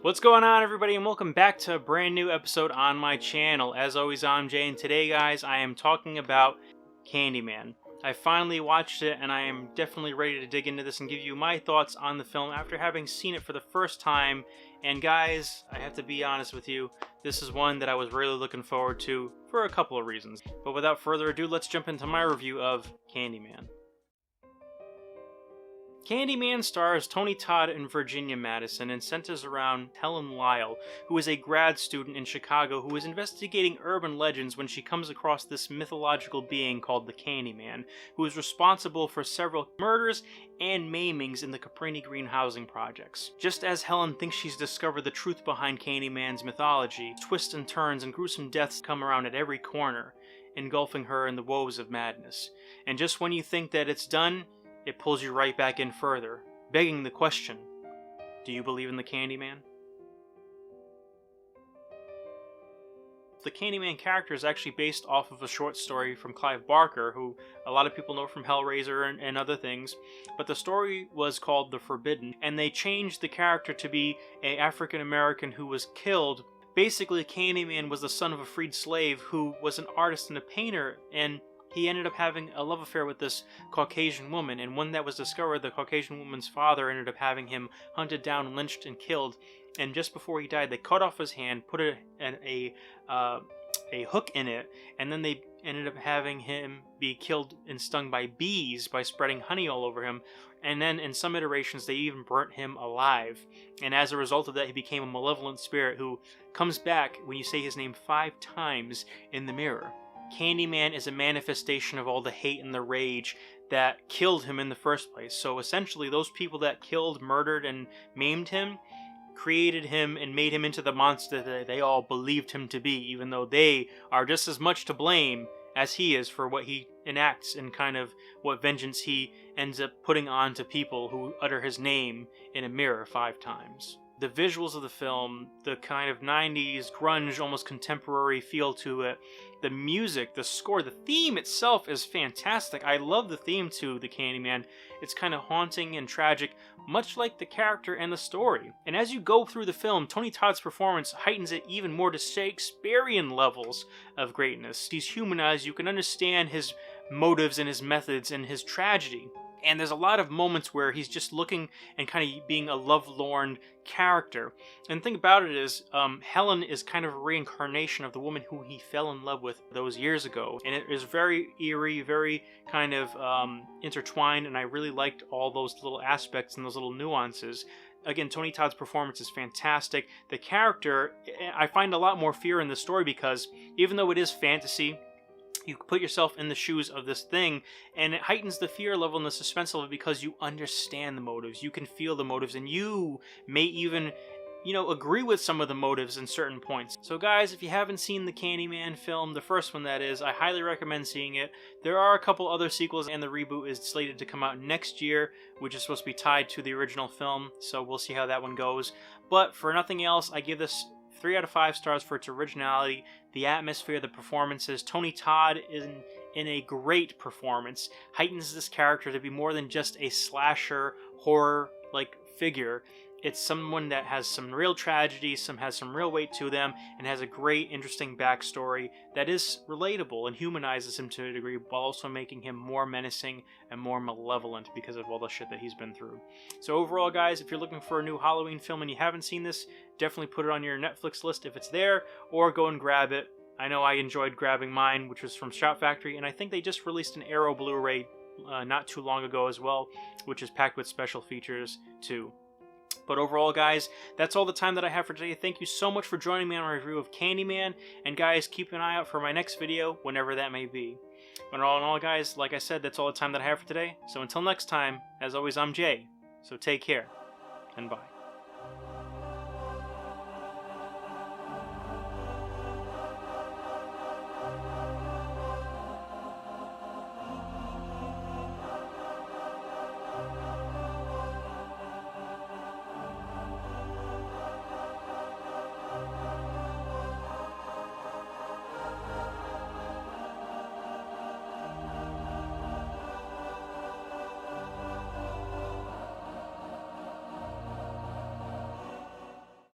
What's going on, everybody, and welcome back to a brand new episode on my channel. As always, I'm Jay, and today, guys, I am talking about Candyman. I finally watched it, and I am definitely ready to dig into this and give you my thoughts on the film after having seen it for the first time. And guys, I have to be honest with you, this is one that I was really looking forward to for a couple of reasons. But without further ado, let's jump into my review of Candyman. Candyman stars Tony Todd and Virginia Madsen and centers around Helen Lyle, who is a grad student in Chicago who is investigating urban legends when she comes across this mythological being called the Candyman, who is responsible for several murders and maimings in the Caprini Green housing projects. Just as Helen thinks she's discovered the truth behind Candyman's mythology, twists and turns and gruesome deaths come around at every corner, engulfing her in the woes of madness. And just when you think that it's done, it pulls you right back in further, begging the question, do you believe in the Candyman? The Candyman character is actually based off of a short story from Clive Barker, who a lot of people know from Hellraiser and other things, but the story was called The Forbidden, and they changed the character to be an African American who was killed. Basically, Candyman was the son of a freed slave who was an artist and a painter, and he ended up having a love affair with this Caucasian woman, and when that was discovered, the Caucasian woman's father ended up having him hunted down, lynched, and killed. And just before he died, they cut off his hand, put a hook in it, and then they ended up having him be killed and stung by bees by spreading honey all over him. And then in some iterations, they even burnt him alive. And as a result of that, he became a malevolent spirit who comes back when you say his name 5 times in the mirror. Candyman is a manifestation of all the hate and the rage that killed him in the first place. So essentially, those people that killed, murdered, and maimed him created him and made him into the monster that they all believed him to be, even though they are just as much to blame as he is for what he enacts and kind of what vengeance he ends up putting on to people who utter his name in a mirror 5 times. The visuals of the film, the kind of 90s grunge, almost contemporary feel to it, the music, the score, the theme itself is fantastic. I love the theme to the Candyman. It's kind of haunting and tragic, much like the character and the story. And as you go through the film, Tony Todd's performance heightens it even more to Shakespearean levels of greatness. He's humanized, you can understand his motives and his methods and his tragedy. And there's a lot of moments where he's just looking and kind of being a lovelorn character. And the thing about it is, Helen is kind of a reincarnation of the woman who he fell in love with those years ago. And it is very eerie, very kind of intertwined, and I really liked all those little aspects and those little nuances. Again, Tony Todd's performance is fantastic. The character, I find a lot more fear in the story because even though it is fantasy, you put yourself in the shoes of this thing, and it heightens the fear level and the suspense level because you understand the motives, you can feel the motives, and you may even, agree with some of the motives in certain points. So guys, if you haven't seen the Candyman film, the first one that is, I highly recommend seeing it. There are a couple other sequels, and the reboot is slated to come out next year, which is supposed to be tied to the original film, so we'll see how that one goes. But for nothing else, I give this 3 out of 5 stars for its originality, the atmosphere, the performances. Tony Todd is in a great performance, heightens this character to be more than just a slasher, horror-like figure. It's someone that has some real tragedy, has some real weight to them, and has a great, interesting backstory that is relatable and humanizes him to a degree, while also making him more menacing and more malevolent because of all the shit that he's been through. So overall, guys, if you're looking for a new Halloween film and you haven't seen this, definitely put it on your Netflix list if it's there, or go and grab it. I know I enjoyed grabbing mine, which was from Shout Factory, and I think they just released an Arrow Blu-ray not too long ago as well, which is packed with special features too. But overall, guys, that's all the time that I have for today. Thank you so much for joining me on my review of Candyman. And guys, keep an eye out for my next video, whenever that may be. But all in all, guys, like I said, that's all the time that I have for today. So until next time, as always, I'm Jay. So take care, and bye.